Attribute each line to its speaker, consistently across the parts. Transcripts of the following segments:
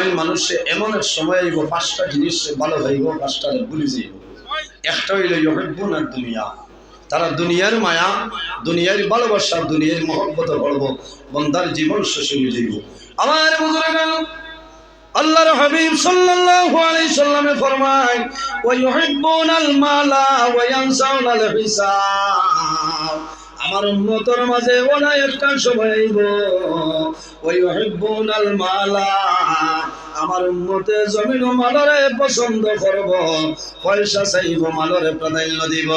Speaker 1: জমিন মানুষে এমন এক সময় আইব পাঁচটা জিনিস ভালো হইব, পাঁচটা ভুলে যাইব। একটা হইল ইউহিব্বুন দুনিয়া, তারা দুনিয়ার মায়া, দুনিয়ার ভালোবাসা, দুনিয়ার মহব্বত করব, বন্দার জীবন শেষ হয়ে যাইব। আমার বুজুর্গান, আল্লাহর হাবিব সাল্লাল্লাহু আলাইহি সাল্লামে ফরমায়, ওয়া ইউহিব্বুনাল মালা ওয়া ইয়ানসাউনাল হিসাব। আমার উম্মতের মাঝে ওনা একটা সময় আইব, ওয়া ইউহিব্বুনাল মালা, আমার উম্মতে জমিন ও মালরে পছন্দ করব, পয়সা চাইব, মালরে প্রাধান্য দিব।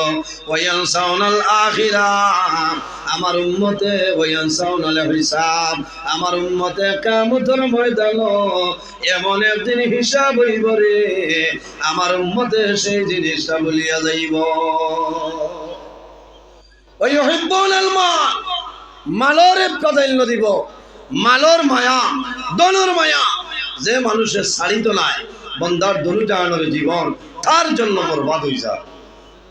Speaker 1: ওয়া ইয়ানসাউনাল আখিরাহ, আমার উম্মতে ওয়া ইয়ানসাউনাল হিসাব, আমার উম্মতে কিয়ামতের ময়দানে এমন একদিন হিসাব হইব রে, আমার উম্মতে সেই জিনিসটা ভুলিয়া যাইব। ওয়া ইউহিব্বুনাল মাল, মালরে প্রাধান্য দিব, মালর মায়া, দনের মায়া। যে মানুষের ছাড়িত নাই, বন্দার দনুটা আনোর জীবন তার জন্য বরবাদ হয়ে যায়।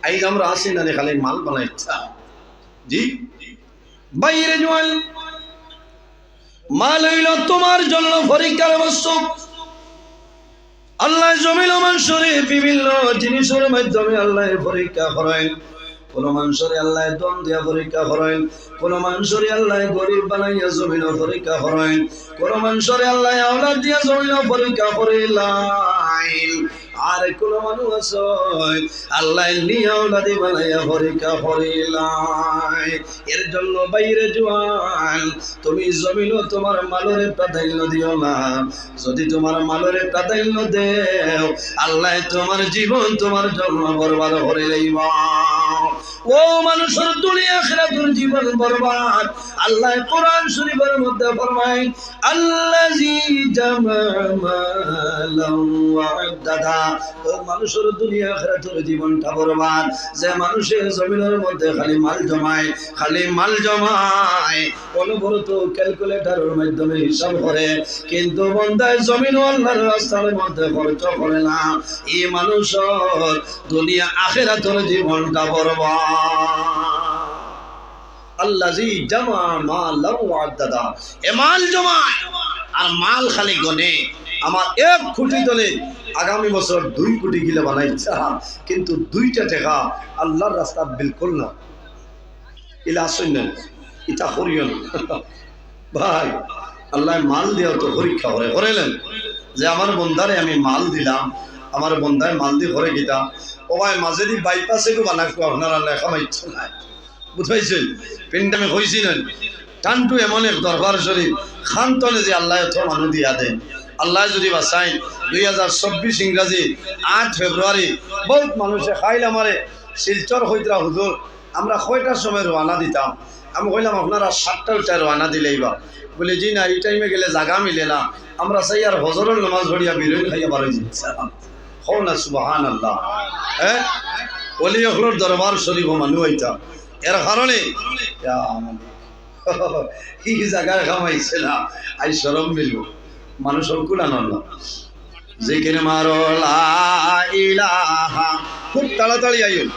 Speaker 1: আইজ আমরা আসি না খালি মাল বানাই ইচ্ছা। জি বাইরে জোয়াল, মাল হইল তোমার জন্য পরীক্ষার বস্তু। আল্লাহ জমিন মানুষরে বিভিন্ন জিনিসের মাধ্যমে আল্লাহ পরীক্ষা করেন। কোন মানুষরে আল্লাহ দন দিয়া পরীক্ষা করেন, কোন মানুষরে আল্লাহ গরিব বানাইয়া জমিন পরীক্ষা করেন, কোন মানুষরে আল্লাহ আওলাদ দিয়া জমিন পরীক্ষা করিলেন। আর কোন মানুষ আছে আল্লাহ নিয়ে আওলাদি বানাইয়া পরীক্ষা করিলেন। এর জন্য বাইরে জোয়ান, তুমি জমিন তোমার মালরে প্রাধান্য দিও না। যদি তোমার মালরে প্রাধান্য দেও, আল্লাহ তোমার জীবন তোমার জন্য বরবাদ করে লইবা। ও মানুষের দুনিয়া আখিরাতের জীবন বরবাদ। আল্লাহ কোরআন শরীফের মধ্যে ফরমায়, আল্লাযী জামা মালান ওয়া আদ্দাদা। ও মানুষের দুনিয়া আখিরাতের জীবনটা বরবাদ, যে মানুষের জমিনের মধ্যে খালি মাল জমায়, খালি মাল জমায়, অনবরত ক্যালকুলেটরের মাধ্যমে হিসাব করে, কিন্তু বান্দায় জমিন ও আল্লাহর রাস্তার মধ্যে খরচ করে না। এই মানুষের দুনিয়া আখিরাতের জীবনটা বরবাদ। আল্লাযী জামা মালান ওয়া আদ্দাদা, এ মাল জমায় আর মাল খালি গনে। আমার 1 কোটি দলে আগামী বছর 2 কোটি কিলো বানাইছে, কিন্তু 2টা টাকা আল্লাহর রাস্তা বিলকুল না। ইলা শুনেন, এটা করিয়েন ভাই। আল্লাহ মাল দিয়েও তো পরীক্ষা করে করেলেন, যে আমার বন্দারে আমি মাল দিলাম, আমার বন্দায় মাল দিয়ে ঘরে গিতা ও ভাই মাঝে দি বাইপাসে গো বানাকো আপনার আল্লাহ খামাই ইচ্ছা নাই। বুঝাইছেন পিন্ডামে হয়েছিলেন টানটু এমন এক দরবার শরীফ খানতনে যে আল্লাহ এত মানুষ দিয়া দেন। আল্লাহ যদি বাসাইন 2024 ইংরাজি 8 ফেব্রুয়ারি বহুত মানুষে খাইল আমারে শিলচর হইতরা হুজুর আমরা কয়টার সময় রওনা দিতাম। আমি কইলাম আপনারা 7টা রওনা দিলেইবা। বলে জি না, এই টাইমে গেলে জায়গা মিলে না, আমরা চাই আর হজরের নামাজ পড়িয়া বিরোধ খাইয়া বারো দিচ্ছিলাম। হও না সুবহানাল্লাহ। হ্যাঁ, ওলি হলোর দরবার শরীফ মানুষ হইতাম। এর কারণে কি জায়গায় খামাইছে না, আই শরম মিলব মানুষের কুলানন্দ যেখানে মারো লা ইলাহা। খুব তাড়াতাড়ি আইন,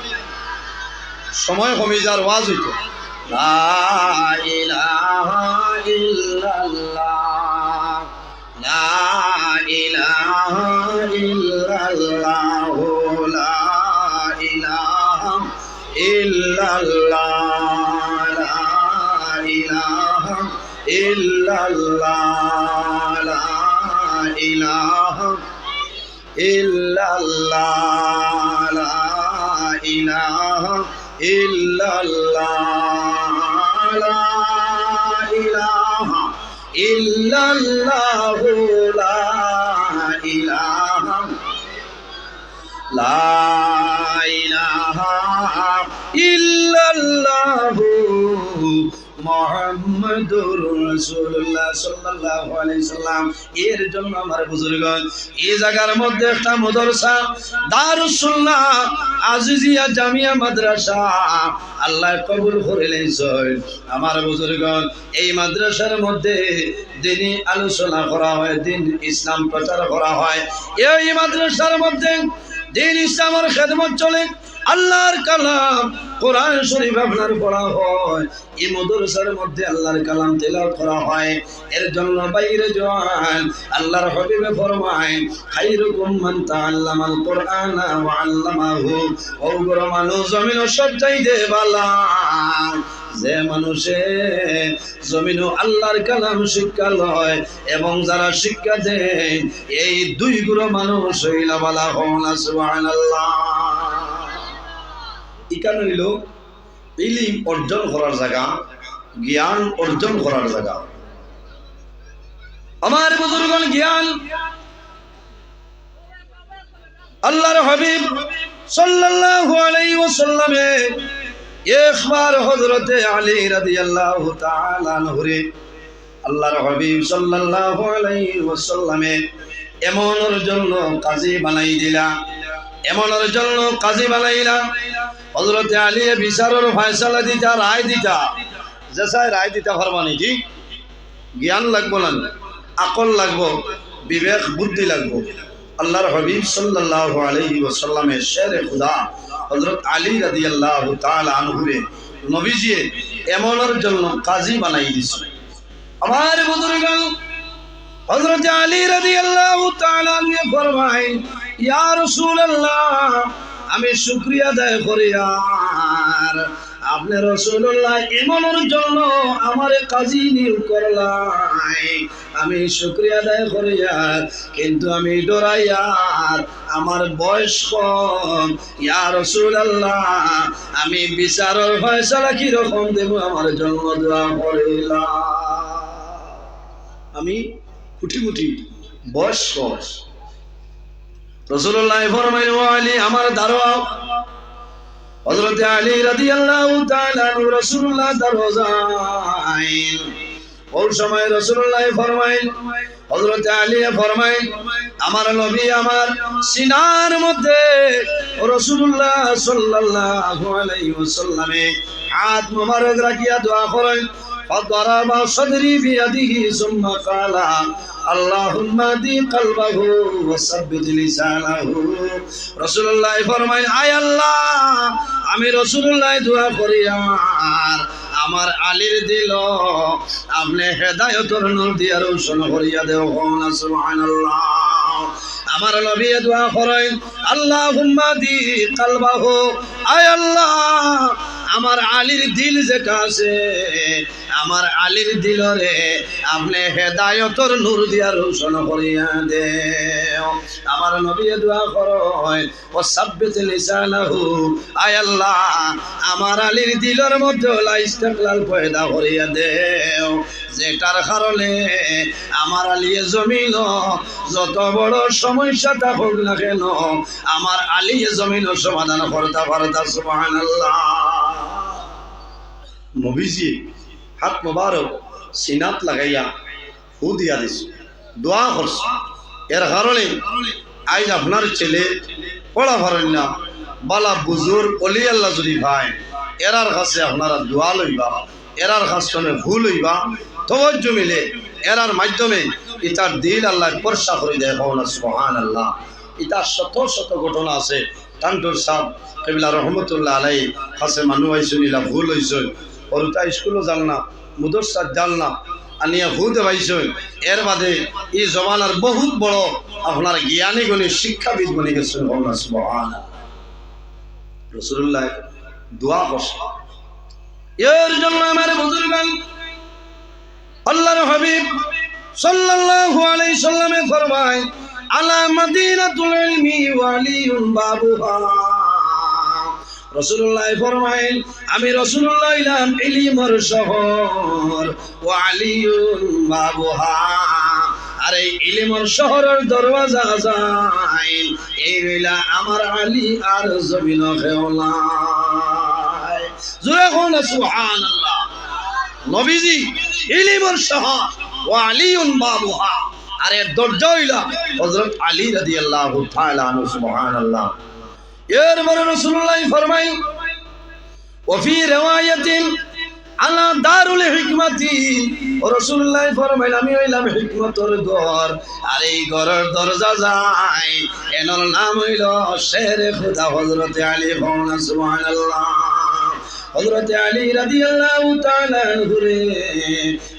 Speaker 1: সময় কমে যার ওয়াজ হইত। লা ইলাহা ইল্লাল্লাহ, লা ইলাহা ইল্লাল্লাহ, লা ইলাহা ইল্লাল্লাহ, লা ইলাহা ইল্লাল্লাহ, লা ইলাহা ইল্লাল্লাহ, লা ইলাহা ইল্লাল্লাহ, লা ইলাহা ইল্লাল্লাহ, লা ইলাহা, লা ইলাহা ইল্লাল্লাহ মুহাম্মাদুর রাসূলুল্লাহ সাল্লাল্লাহু আলাইহি সাল্লাম। এর জন্য আমার বুজুর্গগণ এই জায়গার মধ্যে একটা মাদ্রাসা দারুস সুন্নাহ আজিজিয়া জামিয়া মাদ্রাসা আল্লাহ কবুল করে লইছেন। আমার বুজুর্গগণ এই মাদ্রাসার মধ্যে দ্বীনি আলোচনা করা হয়, দ্বীন ইসলাম প্রচার করা হয়। এই মাদ্রাসার মধ্যে দ্বীন ইসলামের খেদমত চলে। আল্লাহর কালাম কোরআন শরীফ আপনার পড়া হয়, এই মাদ্রাসার মধ্যে আল্লাহর কালাম তেলাওয়াত করা হয়। এর জন্য বাইরে জওয়ান আল্লাহর হাবিবে ফরমায় খায়রুকুম মান তাআল্লামাল কুরআনা ওয়া আল্লামাহু। ও বড় মানুষ জমিন সব চাইতে ভালো যে মানুষে জমিনও আল্লাহর কালাম শিক্ষা লয় এবং যারা শিক্ষা দেয়, এই দুই গুলো মানুষ হইলা বলা হন সুবহানাল্লাহ। ইকান হইল ইলম অর্জন করার জায়গা, জ্ঞান অর্জন করার জায়গা। আমার বুজুর্গগণ, জ্ঞান আল্লাহর হাবিব সাল্লাল্লাহু আলাইহি ওয়াসাল্লামে একবার হযরতে আলী রাদিয়াল্লাহু তাআলা আনহুরে আল্লাহর হাবিব সাল্লাল্লাহু আলাইহি ওয়াসাল্লামে এমনের জন্য কাজী বানাই দিলা, এমনের জন্য কাজী বানাইলা। হযরতে আলী বিচারের ফয়সালা দিতা, রায় দিতা, যেসায় রায় দিতা ফরমানি জি। জ্ঞান লাগবো না, আকল লাগবো, বিবেক বুদ্ধি লাগবো। আল্লাহর হাবিব সাল্লাল্লাহু আলাইহি ওয়াসাল্লামের শেরে খুদা হযরত আলী রাদিয়াল্লাহু তাআলা আনহুরে নবীজি এমনের জন্য কাজী বানাই দিয়েছে। আমার বুজুর্গগণ, হযরত আলী রাদিয়াল্লাহু তাআলা আনহু ফরমায়, ইয়া রাসূলুল্লাহ, আমি শুকরিয়া আদায় করি আর আপনি রাসূলুল্লাহ এমনের জন্য আমারে কাজী নিয়োগ করলাই। আমি শুকরিয়া আদায় করি আর কিন্তু আমি ডরাই আর আমার বয়স কম। ইয়া রাসূলুল্লাহ, আমি বিচারের ফয়সালা কি রকম দেব আমার জন্য দোয়া করিলাম। আমি কুটি কুটি বয়স কম। রাসূলুল্লাহ ফরমাইলেন, ও আলী আমার দাঁড়াও। হযরত আলী রাদিয়াল্লাহু তাআলা আনহু রাসূলুল্লাহ দারোজাইন। ওই সময় রাসূলুল্লাহ ফরমাইলেন, হযরত আলী ফরমাইলেন, আমার নবী আমার সিনার মধ্যে রাসূলুল্লাহ সাল্লাল্লাহু আলাইহি ওয়াসাল্লামে হাত মোবারক রাখিয়া দোয়া করেন। فضرب صدري بيده ثم قال اللهم اهدِ قلبه وثبت لسانه। রাসূলুল্লাহ ফরমায়, আয় আল্লাহ, আমি রাসূলুল্লাহ দোয়া করি আর আমার আলীর দিল আপনি হেদায়েতের নূর দিয়া রোশন করিয়া দেও। সুবহানাল্লাহ। আমার নবী দোয়া করেন, আল্লাহুম্মা দি কলবাহু, আয় আল্লাহ, আমার আলীর দিল যেটা আছে, আমার আলীর দিলরে আপনি হেদায়েতের নূর দিয়া রোশন করিয়া দেও। আমার নবী দোয়া করেন, ও সাব্বিত লিসানাহু, আয় আল্লাহ, আমার আলীর দিলের মধ্যে ইস্তিকলাল পয়দা করিয়া দেও, যেটার কারণে আমার আলী জমিন যত বড় সমস্যা থাকুক না কেন আমার আলী জমিন সমাধান করতে পারতা। সুবহানাল্লাহ। নবীজি হাত মোবারক সিনাত লাগাইয়া ফু দিয়া দিছে, দোয়া করছে। এর কারণে আজ আপনার ছেলে পড়া পারেন না, বালা বুজুর্গ অলি আল্লাহ যদি ভাই এরার কাছে আপনারা দোয়া লইবা, এরার কাছে ভুল হইবা, তওয়াজ্জু মিলে এরার মাধ্যমে ইতার দিল আল্লাহ পরশা করে দেয়। সুবহানাল্লাহ। ইতার শত শত ঘটনা আছে। টান্টুর সাহেব কিবলা রহমতুল্লাহ আলাইহি কাছে মানুষ আইসুনিলা ভুল হইছে, ওরটা স্কুলও যান না, মুদরসাত যান না, আনিয়া ভূত পাইছেন। এর বাদে এই জমানার বহুত বড় আপনার জ্ঞানী গুণী শিক্ষাবিদ বনে গেছেন। সুবহানাল্লাহ। রাসূলুল্লাহ দোয়া করছে। এর জন্য আমার বুজুর্গগণ, আল্লাহর হাবিব সাল্লাল্লাহু আলাইহি সাল্লামে ফরমায়, আলা মাদিনাতুল ইলমি ওয়া আলিয়ুন বাবুহা। রাসূলুল্লাহ ফরমাইল, আমি রাসূলুল্লাহ ইলাম ইলমের শহর, ওয়া আলিয়ুন বাবুহা, আর এই ইলমের শহরের দরওয়াজা যায় এই হইলা আমার আলী আর জমিন খেওলাই। জোরে কোন সুবহানাল্লাহ। নবীজি ইলমের শহর ওয়া আলিয়ুন বাবুহা, আর এর দরজা হইলা হযরত আলী রাদিয়াল্লাহু তাআলা আনহু। সুবহানাল্লাহ। এর পরে রাসূলুল্লাহ ফরমাইল, ওয়া ফি রিওয়ায়াতিন আলা দারুল হিকমাতি, রাসূলুল্লাহ ফরমাইলেন আমি হইলাম হিকমতের ঘর, আর এই ঘরের দরজা যায় এনার নাম হইল শেরে খুদা হযরত আলী। সুবহানাল্লাহ। হযরত আলী রাদিয়াল্লাহু তাআলা আনহু রে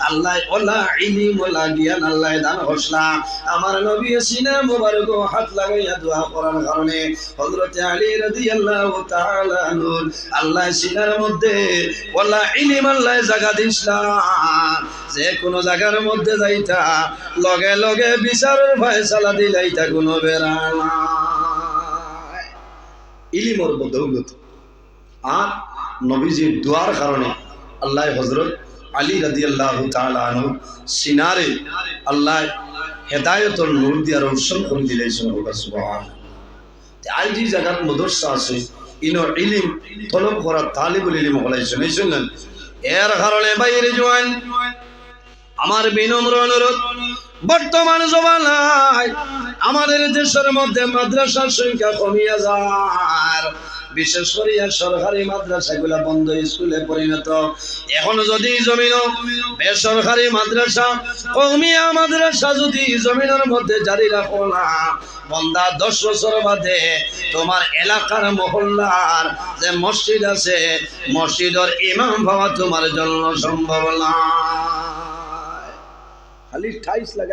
Speaker 1: আল্লাহ ওলা ইলম ওলা জ্ঞান আল্লাহ দান করলা। আমার নবী সিনা মোবারক হাত লাগাইয়া দোয়া করার কারণে হযরত আলী রাদিয়াল্লাহু তাআলা আনহু আল্লাহ সিনার মধ্যে ওলা ইলম আল্লাহ জায়গা দিছলা, যে কোন জায়গার মধ্যে যাইতা লগে লগে বিচারের ফয়সালা দিলাইতা কোনো বেড়া নাই। ইলমের বদৌলত আর নবীজির দোয়ার কারণে আল্লাহ হযরত আলী রাদিয়াল্লাহু তাআলা আনহু সিনারে আল্লাহ হেদায়েতের নূর দিয়া রোশন করে দিলেন। সুবহানাল্লাহ। আই যে জায়গার মাদ্রাসা আছে ইনো ইলম তলব করা তালিবুল ইলম হলাইছেন, এই শুনলেন। এর কারণে বাইরে জওয়ান আমার বিনম্র অনুরোধ, বর্তমান জমানায় আমাদের দেশের মধ্যে মাদ্রাসার সংখ্যা কমিয়া যায়, বিশেষ করে সরকারি মাদ্রাসাগুলা বন্ধ, স্কুলে পরিণত। এখন যদি জমিন বেসরকারি মাদ্রাসা কওমিয়া মাদ্রাসা যদি জমিনের মধ্যে জারি রাখো না, বন্দা 10 বছর বাদে তোমার এলাকার মহল্লার যে মসজিদ আছে মসজিদের ইমাম হওয়া তোমার জন্য সম্ভব না। খালি ঠাইস লাগা